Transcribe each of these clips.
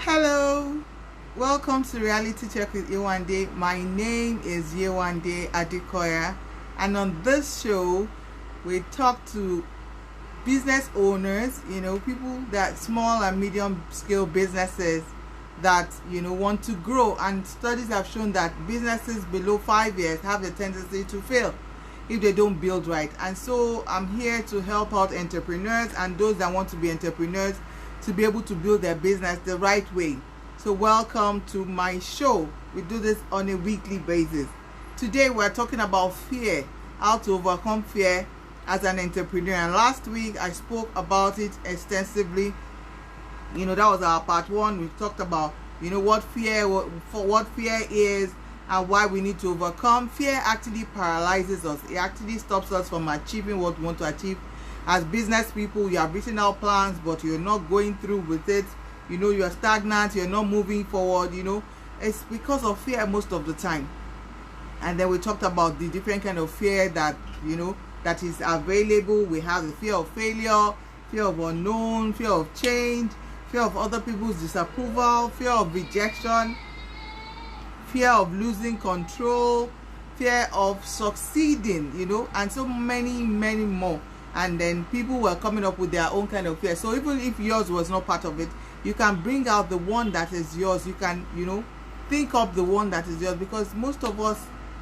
Hello, welcome to Reality Check with YEWANDE. My name is YEWANDE ADEKOYA, and on this show we talk to business owners, people that small and medium scale businesses that want to grow, and studies have shown that businesses below 5 years have a tendency to fail if they don't build right. And so I'm here to help out entrepreneurs and those that want to be entrepreneurs to be able to build their business the right way. So welcome to my show. We do this on a weekly basis. Today we're talking about fear, how to overcome fear as an entrepreneur. And last week I spoke about it extensively. That was our part one. We talked about what fear is and why we need to overcome. Fear actually paralyzes us. It actually stops us from achieving what we want to achieve. As business people, you have written out plans, but you're not going through with it. You're stagnant, you're not moving forward. It's because of fear most of the time. And then we talked about the different kind of fear that that is available. We have the fear of failure, fear of unknown, fear of change, fear of other people's disapproval, fear of rejection, fear of losing control, fear of succeeding, and so many more. And then people were coming up with their own kind of fear. So even if yours was not part of it, you can bring out the one that is yours. You can think up the one that is yours, because most of us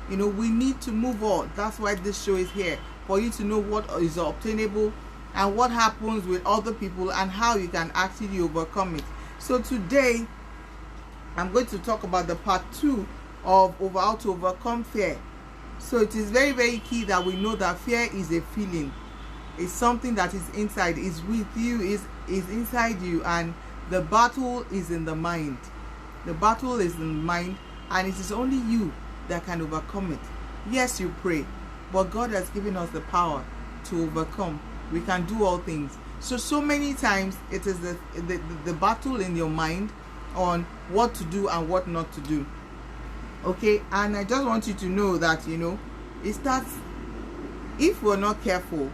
we need to move on. That's why this show is here, for you to know what is obtainable and what happens with other people and how you can actually overcome it. So today I'm going to talk about the part 2 of how to overcome fear. So it is very, very key that we know that fear is a feeling. It's something that is inside, is with you, is inside you, and the battle is in the mind. The battle is in the mind, and it is only you that can overcome it. Yes, you pray, but God has given us the power to overcome. We can do all things. So many times it is the battle in your mind on what to do and what not to do. Okay, and I just want you to know that it starts, if we're not careful,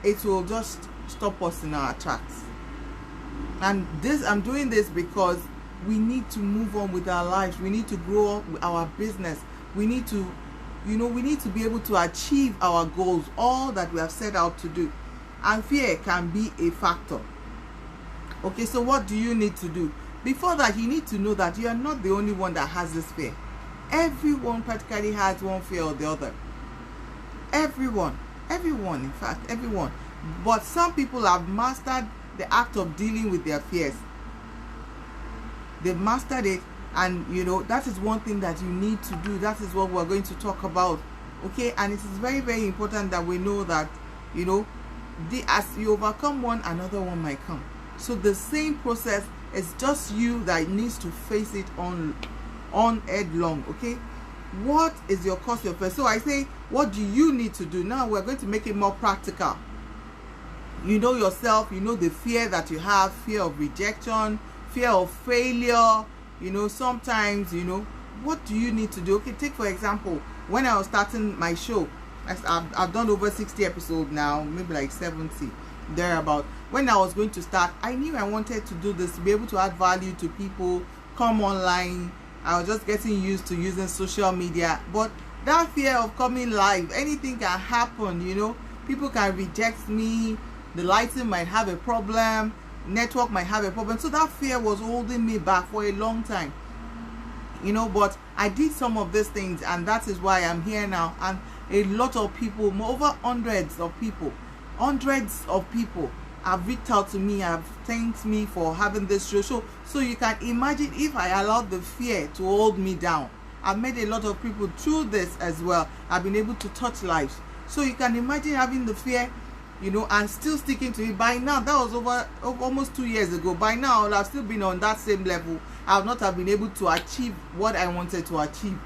it will just stop us in our tracks. And I'm doing this because we need to move on with our lives. We need to grow up with our business. We need to be able to achieve our goals, all that we have set out to do. And fear can be a factor. Okay, so what do you need to do? Before that, you need to know that you are not the only one that has this fear. Everyone practically has one fear or the other. Everyone, in fact, everyone. But some people have mastered the act of dealing with their fears. They've mastered it, and that is one thing that you need to do. That is what we're going to talk about. Okay, and it is very, very important that we know that as you overcome one, another one might come. So the same process, is just you that needs to face it on headlong. Okay, what is your cause of fear? So I say, what do you need to do? Now we're going to make it more practical. You know yourself, the fear that you have, fear of rejection, fear of failure. Sometimes what do you need to do? Okay, take for example, when I was starting my show, I've done over 60 episodes now, maybe like 70 thereabout. When I was going to start, I knew I wanted to do this, to be able to add value to people, come online. I was just getting used to using social media, but that fear of coming live, anything can happen. People can reject me, the lighting might have a problem, network might have a problem. So that fear was holding me back for a long time. But I did some of these things, and that is why I'm here now. And a lot of people, over hundreds of people have reached out to me, have thanked me for having this show. So you can imagine if I allowed the fear to hold me down. I've met a lot of people through this as well. I've been able to touch lives. So you can imagine having the fear, and still sticking to it. By now, that was over almost 2 years ago. By now, I would have still been on that same level. I would not have been able to achieve what I wanted to achieve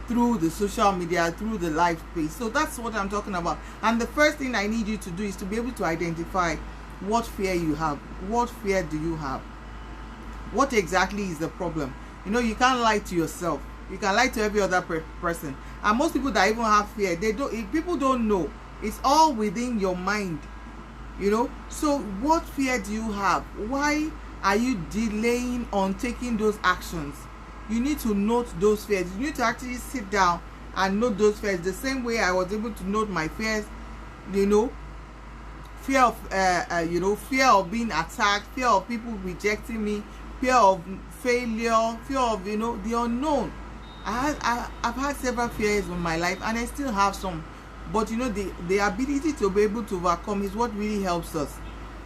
through the social media, through the live space. So that's what I'm talking about. And the first thing I need you to do is to be able to identify what fear you have. What fear do you have? What exactly is the problem? You can't lie to yourself. You can lie to every other person. And most people that even have fear, people don't know. It's all within your mind. So what fear do you have? Why are you delaying on taking those actions? You need to note those fears. You need to actually sit down and note those fears. The same way I was able to note my fears, you know, fear of fear of being attacked, fear of people rejecting me, fear of failure, fear of, you know, the unknown. I've had several fears in my life, and I still have some, but you know, the ability to be able to overcome is what really helps us.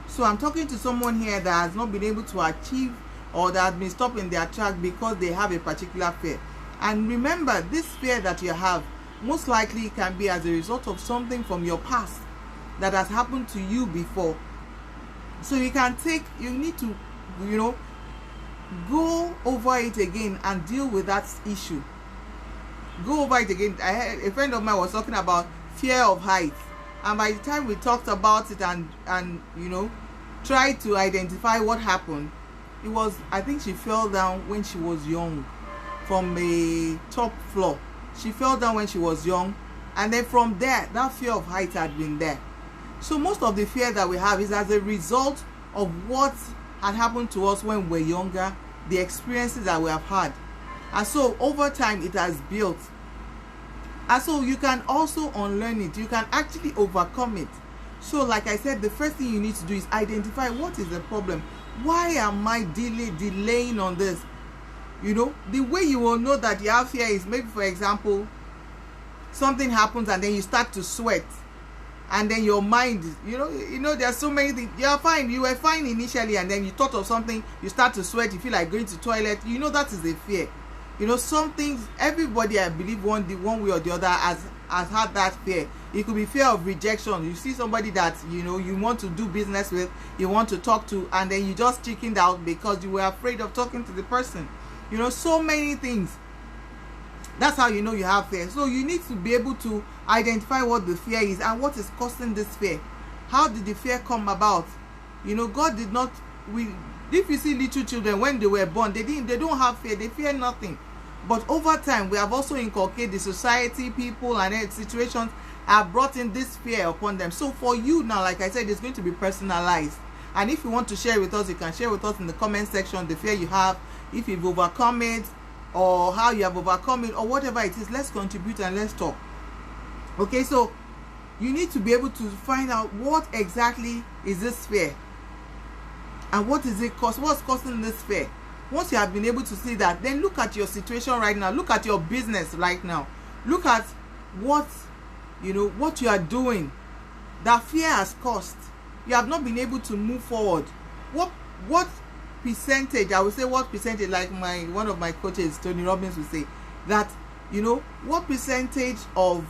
So I'm talking to someone here that has not been able to achieve, or that has been stopped in their track because they have a particular fear. And remember, this fear that you have most likely can be as a result of something from your past that has happened to you before. So you need to, you know, go over it again and deal with that issue. Go over it again. I had a friend of mine was talking about fear of heights, and by the time we talked about it and you know, tried to identify what happened, it was, I think she fell down when she was young from a top floor. She fell down when she was young, and then from there, that fear of heights had been there. So most of the fear that we have is as a result of what had happened to us when we were younger, the experiences that we have had. And so over time, it has built. And so you can also unlearn it. You can actually overcome it. So like I said, the first thing you need to do is identify what is the problem. Why am I delaying on this? You know, the way you will know that you have fear is maybe, for example, something happens and then you start to sweat. And then your mind, you know, there are so many things. You're fine. You were fine initially, and then you thought of something. You start to sweat. You feel like going to the toilet. You know, that is a fear. You know, some things, everybody, I believe, one way or the other has had that fear. It could be fear of rejection. You see somebody that, you know, you want to do business with, you want to talk to, and then you just chickened out because you were afraid of talking to the person. You know, so many things. That's how you know you have fear. So you need to be able to identify what the fear is and what is causing this fear. How did the fear come about? You know, God did not. If you see little children when they were born, they don't have fear. They fear nothing. But over time, we have also inculcated the society, people, and situations have brought in this fear upon them. So for you now, like I said, it's going to be personalized. And if you want to share with us, you can share with us in the comment section the fear you have, if you've overcome it, or how you have overcome it, or whatever it is. Let's contribute and let's talk. Okay, so you need to be able to find out what exactly is this fear, and what is it what's causing this fear. Once you have been able to see that, then look at your situation right now. Look at your business right now. Look at what, you know, what you are doing that fear has caused. You have not been able to move forward. What percentage, I would say, what percentage, like one of my coaches, Tony Robbins, would say that, you know, what percentage of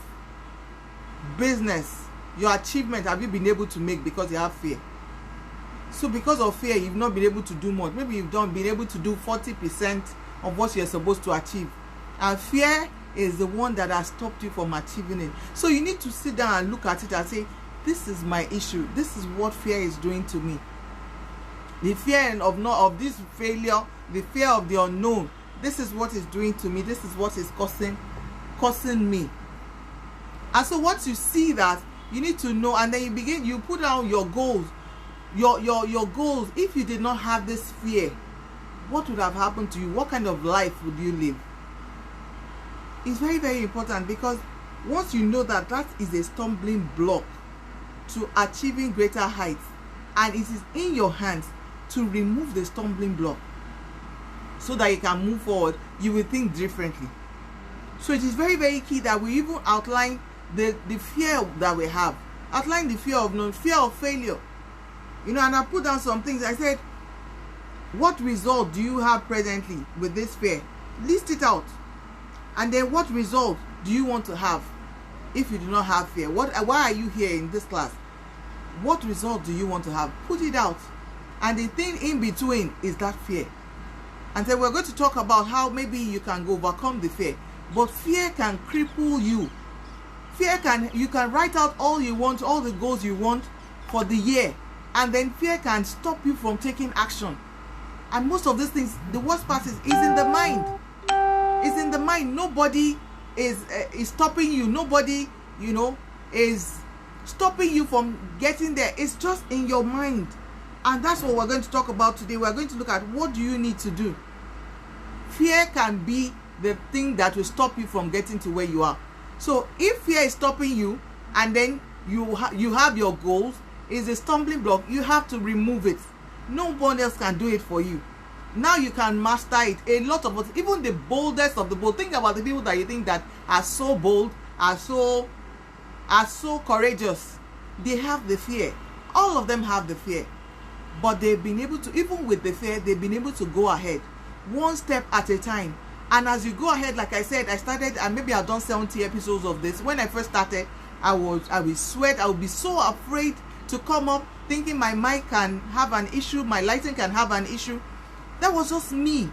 business, your achievement, have you been able to make because you have fear? So because of fear, you've not been able to do much. Maybe you've been able to do 40% of what you're supposed to achieve, and fear is the one that has stopped you from achieving it. So you need to sit down and look at it and say, this is my issue. This is what fear is doing to me. The fear of this failure, the fear of the unknown. This is what is doing to me. This is what is causing me. And so once you see that, you need to know, and then you put down your goals. Your goals. If you did not have this fear, what would have happened to you? What kind of life would you live? It's very, very important, because once you know that that is a stumbling block to achieving greater heights, and it is in your hands to remove the stumbling block so that you can move forward, you will think differently. So it is very, very key that we even outline the fear that we have. Outline the fear of unknown, fear of failure. You know, and I put down some things. I said, what result do you have presently with this fear? List it out. And then what result do you want to have if you do not have fear? Why are you here in this class? What result do you want to have? Put it out. And the thing in between is that fear. And then we're going to talk about how maybe you can overcome the fear. But fear can cripple you. You can write out all you want, all the goals you want for the year. And then fear can stop you from taking action. And most of these things, the worst part is in the mind. It's in the mind. Nobody is stopping you. Nobody, is stopping you from getting there. It's just in your mind. And that's what we're going to talk about today. We're going to look at what do you need to do. Fear can be the thing that will stop you from getting to where you are. So if fear is stopping you, and then you have your goals, is a stumbling block, you have to remove it. No one else can do it for you. Now you can master it. A lot of us, even the boldest of the bold, think about the people that you think that are so bold, are so courageous. They have the fear. All of them have the fear. But they've been able to, even with the fear, they've been able to go ahead one step at a time. And as you go ahead, like I said, I started, and maybe I've done 70 episodes of this. When I first started, I would sweat. I would be so afraid to come up, thinking my mic can have an issue, my lighting can have an issue. That was just me.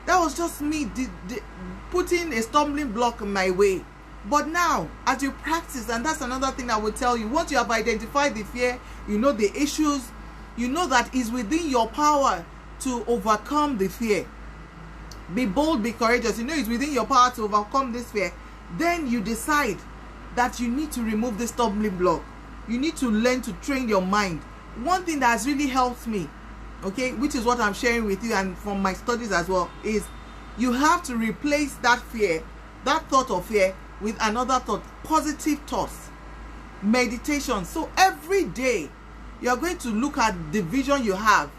That was just me putting a stumbling block in my way. But now, as you practice, and that's another thing I would tell you, once you have identified the fear, you know the issues, you know that it's within your power to overcome the fear. Be bold, be courageous. You know it's within your power to overcome this fear. Then you decide that you need to remove the stumbling block. You need to learn to train your mind. One thing that has really helped me, okay, which is what I'm sharing with you and from my studies as well, is you have to replace that fear, that thought of fear, with another thought, positive thoughts, meditation. So every day you're going to look at the vision you have,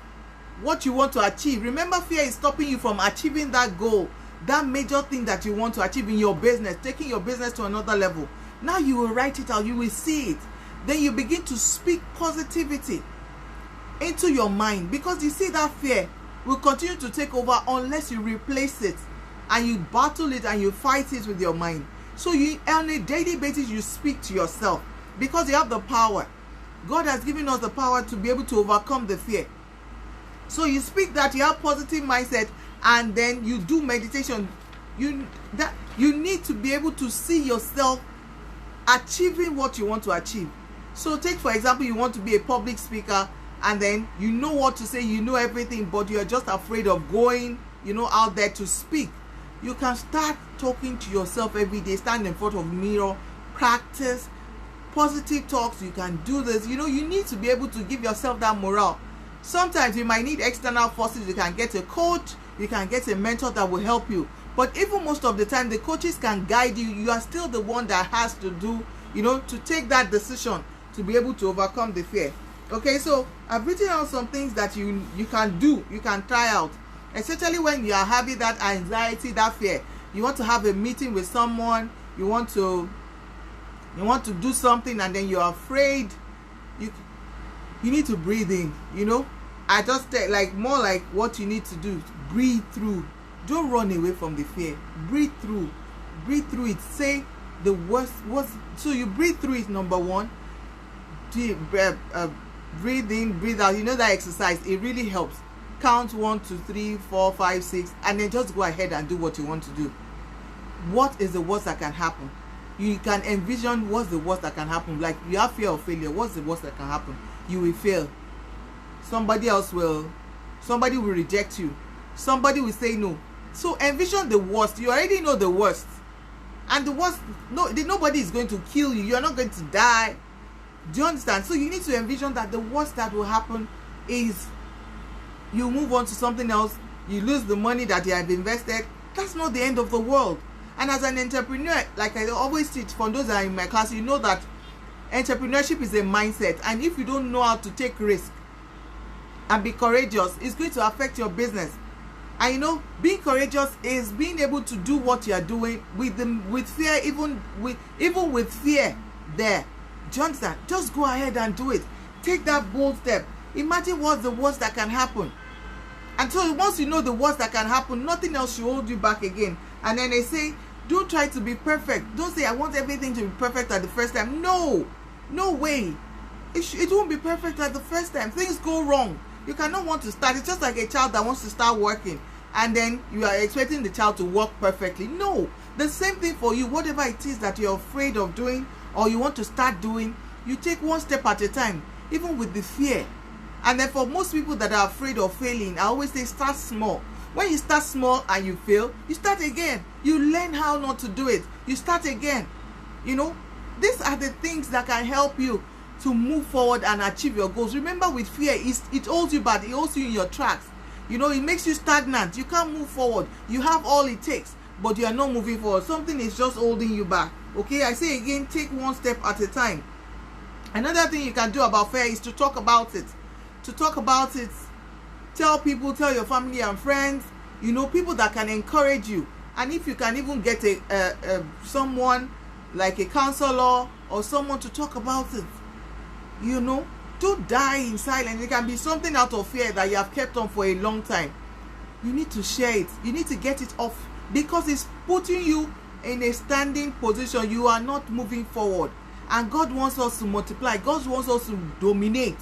what you want to achieve. Remember, fear is stopping you from achieving that goal, that major thing that you want to achieve in your business, taking your business to another level. Now you will write it out, you will see it. Then you begin to speak positivity into your mind, because you see that fear will continue to take over unless you replace it and you battle it and you fight it with your mind. So you, on a daily basis, you speak to yourself, because you have the power. God has given us the power to be able to overcome the fear. So you speak that, you have positive mindset, and then you do meditation. You need to be able to see yourself achieving what you want to achieve. So take, for example, you want to be a public speaker, and then you know what to say, you know everything, but you're just afraid of going, out there to speak. You can start talking to yourself every day. Stand in front of a mirror, practice positive talks. You can do this. You need to be able to give yourself that morale. Sometimes you might need external forces. You can get a coach, you can get a mentor that will help you. But even most of the time, the coaches can guide you. You are still the one that has to do, to take that decision to be able to overcome the fear. Okay, so I've written out some things that you can do, you can try out, especially when you are having that anxiety, that fear. You want to have a meeting with someone, you want to do something, and then you're afraid. You need to breathe in. I just more like what you need to do, breathe through. Don't run away from the fear. Breathe through it. Say the worst. So you breathe through it. Number one, breathe in, breathe out. That exercise, it really helps. Count 1 2 3 4 5 6, and then just go ahead and do what you want to do. What is the worst that can happen? You can envision what's the worst that can happen. Like, you have fear of failure. What's the worst that can happen? You will fail. Somebody will reject you. Somebody will say no. So envision the worst. You already know the worst. And the worst, nobody is going to kill you. You're not going to die. Do you understand? So you need to envision that the worst that will happen is you move on to something else. You lose the money that you have invested. That's not the end of the world. And as an entrepreneur, like I always teach, for those that are in my class, you know that entrepreneurship is a mindset. And if you don't know how to take risk and be courageous, it's going to affect your business. And being courageous is being able to do what you are doing with fear, even with fear there. Do you understand? Just go ahead and do it. Take that bold step. Imagine what's the worst that can happen. And so once you know the worst that can happen, nothing else should hold you back again. And then they say, don't try to be perfect. Don't say, I want everything to be perfect at the first time. No way. It won't be perfect at the first time. Things go wrong. You cannot want to start. It's just like a child that wants to start working, and then you are expecting the child to work perfectly. No. The same thing for you. Whatever it is that you're afraid of doing or you want to start doing, you take one step at a time, even with the fear. And then for most people that are afraid of failing, I always say start small. When you start small and you fail, you start again. You learn how not to do it. You start again. These are the things that can help you to move forward and achieve your goals. Remember, with fear, it holds you back. It holds you in your tracks. You know, it makes you stagnant. You can't move forward. You have all it takes, but you are not moving forward. Something is just holding you back. Okay, I say again, take one step at a time. Another thing you can do about fear is to talk about it. To talk about it, tell people, tell your family and friends, you know, people that can encourage you. And if you can even get someone like a counselor or someone to talk about it, you know, don't die in silence. It can be something out of fear that you have kept on for a long time. You need to share it. You need to get it off, because it's putting you in a standing position. You are not moving forward. And God wants us to multiply. God wants us to dominate.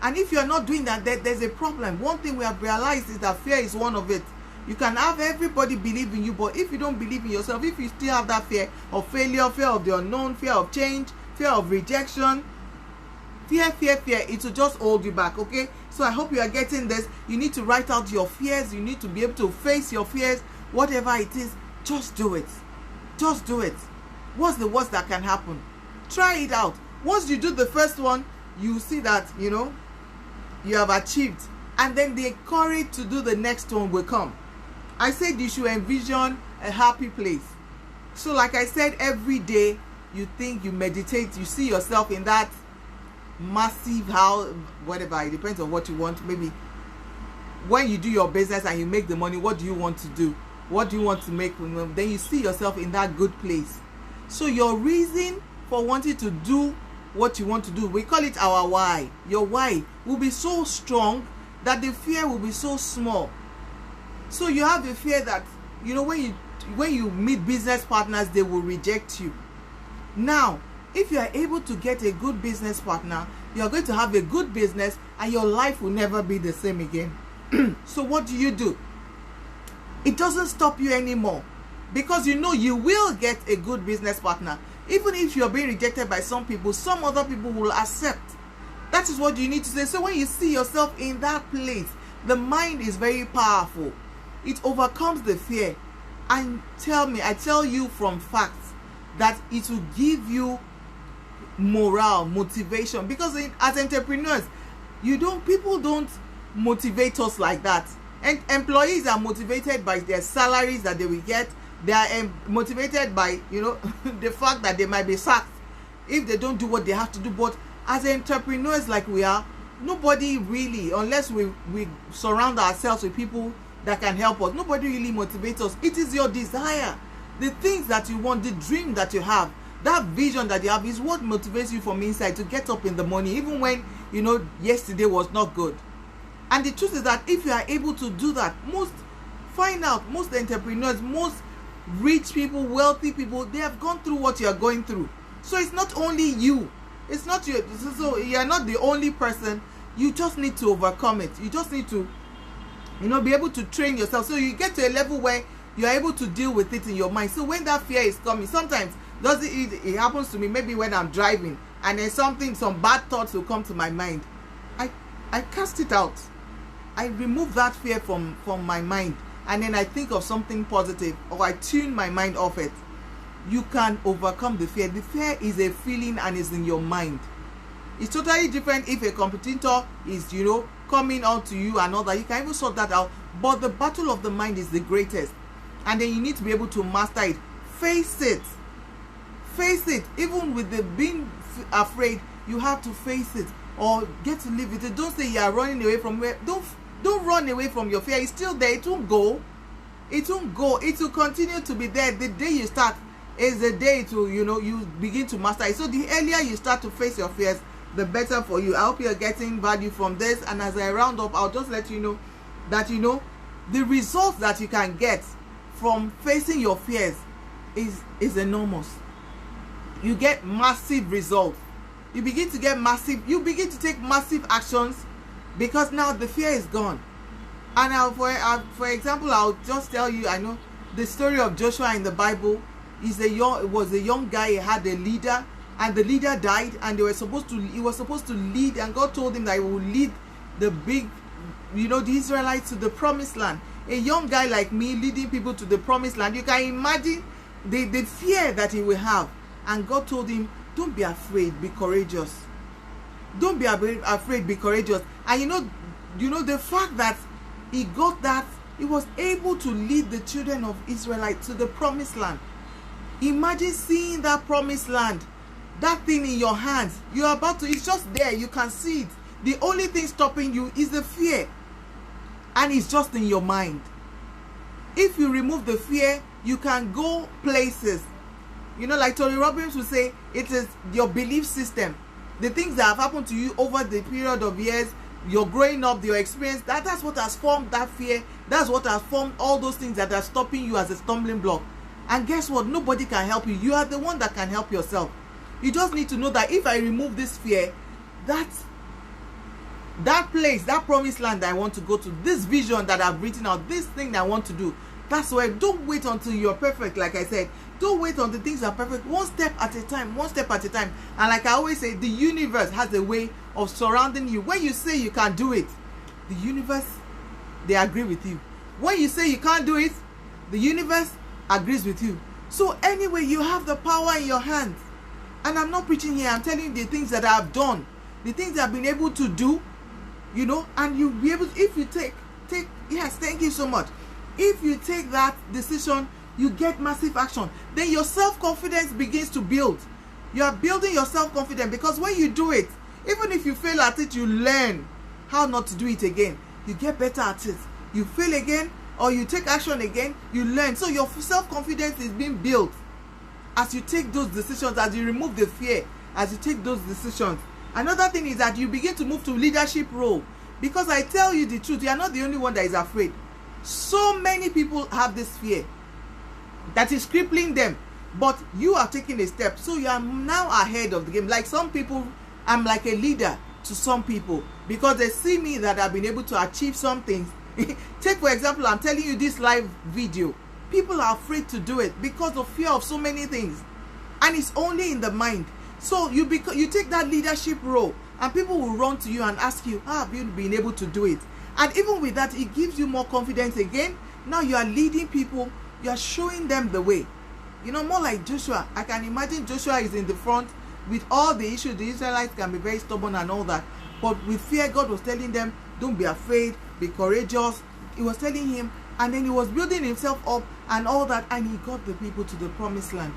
And if you are not doing that, there's a problem. One thing we have realized is that fear is one of it. You can have everybody believe in you, but if you don't believe in yourself, if you still have that fear of failure, fear of the unknown, fear of change, fear of rejection, fear, it will just hold you back. Okay, so I hope you are getting this. You need to write out your fears. You need to be able to face your fears. Whatever it is, just do it. Just do it. What's the worst that can happen? Try it out. Once you do the first one, you see that, you know, you have achieved, and then the courage to do the next one will come. I said you should envision a happy place. So like I said, every day you think, you meditate, you see yourself in that massive house, whatever, it depends on what you want. Maybe when you do your business and you make the money, what do you want to do? What do you want to make? Then you see yourself in that good place. So your reason for wanting to do what you want to do, we call it our why. Your why will be so strong that the fear will be so small. So you have a fear that, you know, when you meet business partners, they will reject you. Now, if you are able to get a good business partner, you are going to have a good business, and your life will never be the same again. So what do? It doesn't stop you anymore, because you know you will get a good business partner. Even if you're being rejected by some people, some other people will accept. That is what you need to say. So when you see yourself in that place, the mind is very powerful. It overcomes the fear. And I tell you from facts, that it will give you morale, motivation. Because as entrepreneurs, people don't motivate us like that. And employees are motivated by their salaries that they will get. They are motivated by, you know, the fact that they might be sacked if they don't do what they have to do. But as entrepreneurs like we are, nobody really, unless we surround ourselves with people that can help us, nobody really motivates us. It is your desire, the things that you want, the dream that you have, that vision that you have is what motivates you from inside to get up in the morning, even when, you know, yesterday was not good. And the truth is that if you are able to do that, most entrepreneurs, most rich people, wealthy people, they have gone through what you are going through. So it's not only you. It's not you. So you are not the only person. You just need to overcome it. You just need to, you know, be able to train yourself. So you get to a level where you are able to deal with it in your mind. So when that fear is coming, sometimes it happens to me, maybe when I'm driving, and then some bad thoughts will come to my mind. I cast it out. I remove that fear from my mind, and then I think of something positive, or I tune my mind off it. You can overcome the fear. The fear is a feeling and is in your mind. It's totally different if a competitor is, you know, coming on to you and all that. You can even sort that out. But the battle of the mind is the greatest. And then you need to be able to master it. Face it. Face it. Even with the being afraid, you have to face it or get to live with it. Don't say you are running away from where. Don't run away from your fear. It's still there. It won't go. It won't go. It will continue to be there. The day you start is the day to, you know, you begin to master it. So the earlier you start to face your fears, the better for you. I hope you're getting value from this. And as I round up, I'll just let you know that, you know, the results that you can get from facing your fears is enormous. You get massive results. You begin to take massive actions, because now the fear is gone. And for example, I'll just tell you, I know the story of Joshua in the Bible. It was a young guy. He had a leader, and the leader died, and he was supposed to lead, and God told him that he will lead the Israelites to the promised land. A young guy like me leading people to the promised land. You can imagine the fear that he will have. And God told him, don't be afraid, be courageous. Don't be afraid, be courageous. And you know the fact that he got that, he was able to lead the children of Israelite to the promised land. Imagine seeing that promised land, that thing in your hands. You're about to, it's just there, you can see it. The only thing stopping you is the fear, and it's just in your mind. If you remove the fear, you can go places. You know, like Tony Robbins would say, it is your belief system. The things that have happened to you over the period of years, your growing up, your experience, that's what has formed that fear. That's what has formed all those things that are stopping you as a stumbling block. And guess what? Nobody can help you. You are the one that can help yourself. You just need to know that if I remove this fear, that place, that promised land that I want to go to, this vision that I've written out, this thing that I want to do, that's why don't wait until you're perfect. Like I said, don't wait until things are perfect. One step at a time, one step at a time. And like I always say, the universe has a way of surrounding you. When you say you can do it, the universe, they agree with you. When you say you can't do it, the universe agrees with you. So anyway, you have the power in your hands. And I'm not preaching here, I'm telling you the things that I've done, the things I've been able to do, you know. And you'll be able to, if you take yes, thank you so much. If you take that decision, you get massive action. Then your self-confidence begins to build. You are building your self-confidence, because when you do it, even if you fail at it, you learn how not to do it again. You get better at it. You fail again, or you take action again, you learn. So your self-confidence is being built as you take those decisions, as you remove the fear, as you take those decisions. Another thing is that you begin to move to leadership role. Because I tell you the truth, you are not the only one that is afraid. So many people have this fear that is crippling them, but you are taking a step, so you are now ahead of the game. Like some people, I'm like a leader to some people, because they see me that I've been able to achieve some things. Take for example, I'm telling you this live video, people are afraid to do it because of fear of so many things, and it's only in the mind. So you take that leadership role, and people will run to you and ask you, how have you been able to do it? And even with that, it gives you more confidence again. Now you are leading people, you are showing them the way. You know, more like Joshua. I can imagine Joshua is in the front with all the issues. The Israelites can be very stubborn and all that, but with fear, God was telling them, don't be afraid, be courageous. He was telling him, and then he was building himself up and all that, and he got the people to the promised land,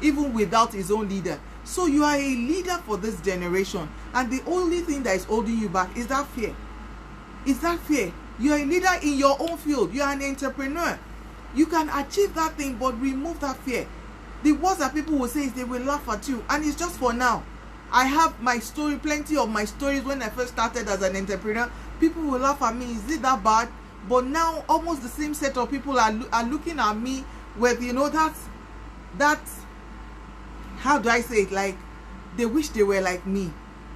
even without his own leader. So you are a leader for this generation, and the only thing that is holding you back is that fear. Is that fear. You are a leader in your own field. You are an entrepreneur. You can achieve that thing, but remove that fear. The worst that people will say is they will laugh at you, and it's just for now. I have my story, plenty of my stories when I first started as an entrepreneur. People will laugh at me. Is it that bad? But now almost the same set of people are looking at me with, you know, that's how do I say it? Like, they wish they were like me,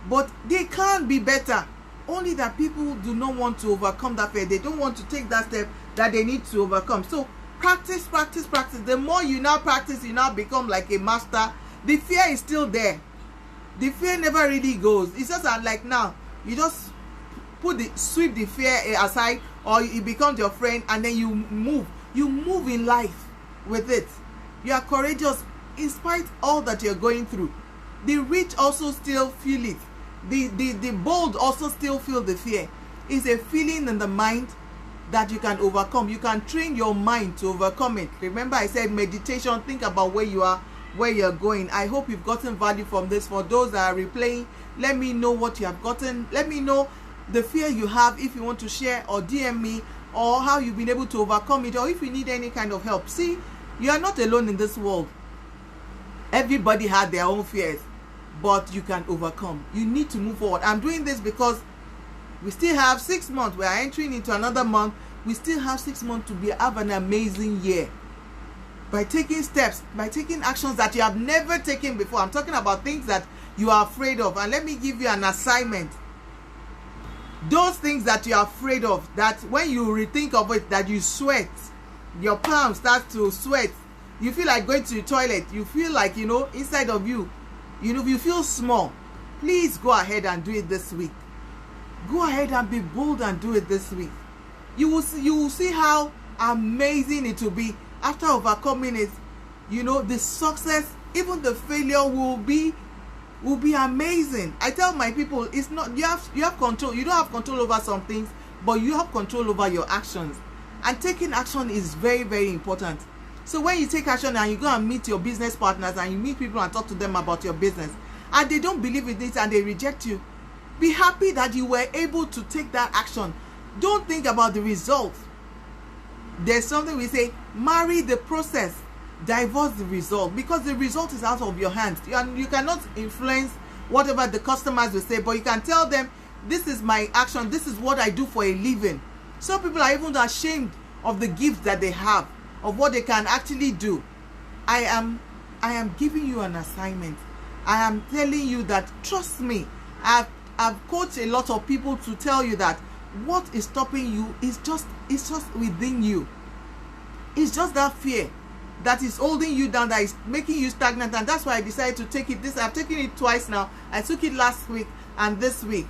but they can't be better. Only that people do not want to overcome that fear. They don't want to take that step that they need to overcome. So practice, practice, practice. The more you now practice, you now become like a master. The fear is still there. The fear never really goes. It's just like now, you just sweep the fear aside, or it becomes your friend, and then you move. You move in life with it. You are courageous in spite of all that you're going through. The rich also still feel it. The bold also still feel the fear. It's a feeling in the mind that you can overcome. You can train your mind to overcome it. Remember, I said meditation. Think about where you are, where you're going. I hope you've gotten value from this. For those that are replaying, let me know what you have gotten. Let me know the fear you have, if you want to share, or DM me, or how you've been able to overcome it, or if you need any kind of help. See, you are not alone in this world. Everybody had their own fears, but you can overcome. You need to move forward. I'm doing this because we still have 6 months. We are entering into another month. We still have 6 months to have an amazing year. By taking steps, by taking actions that you have never taken before. I'm talking about things that you are afraid of. And let me give you an assignment. Those things that you are afraid of, that when you rethink of it, that you sweat, your palms start to sweat, you feel like going to the toilet, you feel like, you know, inside of you, you know, you feel small. Please go ahead and do it this week. Go ahead and be bold and do it this week. You will see how amazing it will be after overcoming it. You know, the success, even the failure will be will be amazing. I tell my people, it's not, you have control. You don't have control over some things, but you have control over your actions. And taking action is very, very important. So when you take action and you go and meet your business partners and you meet people and talk to them about your business, and they don't believe in it and they reject you, be happy that you were able to take that action. Don't think about the result. There's something we say, marry the process, divorce the result, because the result is out of your hands. You cannot influence whatever the customers will say, but you can tell them, this is my action, this is what I do for a living. Some people are even ashamed of the gifts that they have, of what they can actually do. I am giving you an assignment. I am telling you that, trust me, I've coached a lot of people to tell you that what is stopping you is just within you. It's just that fear that is holding you down, that is making you stagnant. And that's why I decided to take it. I've taken it twice now. I took it last week and this week.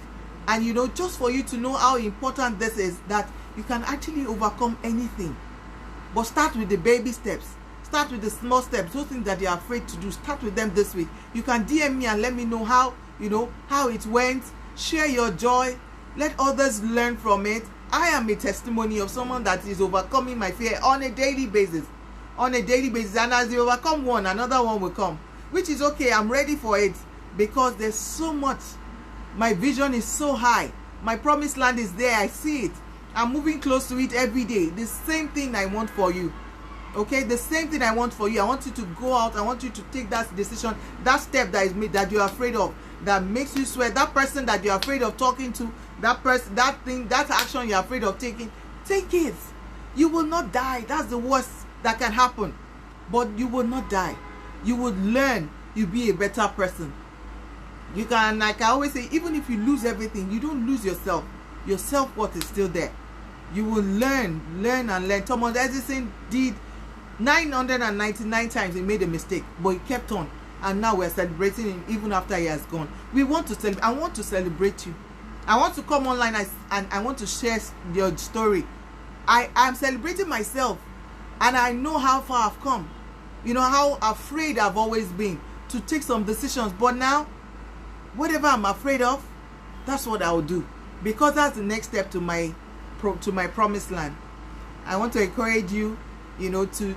And you know, just for you to know how important this is, that you can actually overcome anything. But start with the baby steps. Start with the small steps. Those things that you're afraid to do, start with them this week. You can DM me and let me know how it went. Share your joy. Let others learn from it. I am a testimony of someone that is overcoming my fear on a daily basis. On a daily basis. And as you overcome one, another one will come. Which is okay. I'm ready for it. Because there's so much. My vision is so high. My promised land is there. I see it. I'm moving close to it every day. The same thing I want for you. Okay, the same thing I want for you. I want you to go out. I want you to take that decision, that step that is made, that you're afraid of, that makes you sweat. That person that you're afraid of talking to, that person, that thing, that action you're afraid of taking, take it. You will not die. That's the worst that can happen. But you will not die. You will learn. You'll be a better person. You can, like I always say, even if you lose everything, you don't lose yourself. Your self-worth is still there. You will learn and learn. Thomas Edison did 999 times. He made a mistake, but he kept on. And now we're celebrating him even after he has gone. We want to celebrate. I want to celebrate you. I want to come online and I want to share your story. I'm celebrating myself. And I know how far I've come. You know how afraid I've always been to take some decisions. But now, whatever I'm afraid of, that's what I will do. Because that's the next step to my promised land. I want to encourage you, you know, to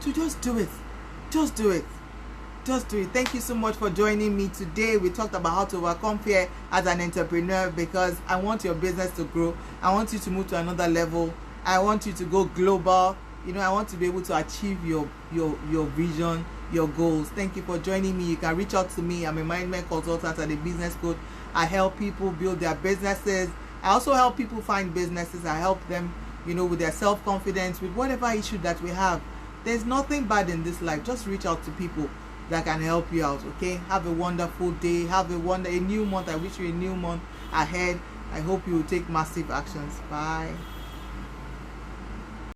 just do it. Just do it. Just do it. Thank you so much for joining me today. We talked about how to overcome fear as an entrepreneur, because I want your business to grow. I want you to move to another level. I want you to go global. You know, I want to be able to achieve your vision, your goals. Thank you for joining me. You can reach out to me. I'm a management consultant and a business coach. I help people build their businesses. I also help people find businesses. I help them, you know, with their self-confidence, with whatever issue that we have. There's nothing bad in this life. Just reach out to people that can help you out, okay? Have a wonderful day. Have a new month. I wish you a new month ahead. I hope you will take massive actions. Bye.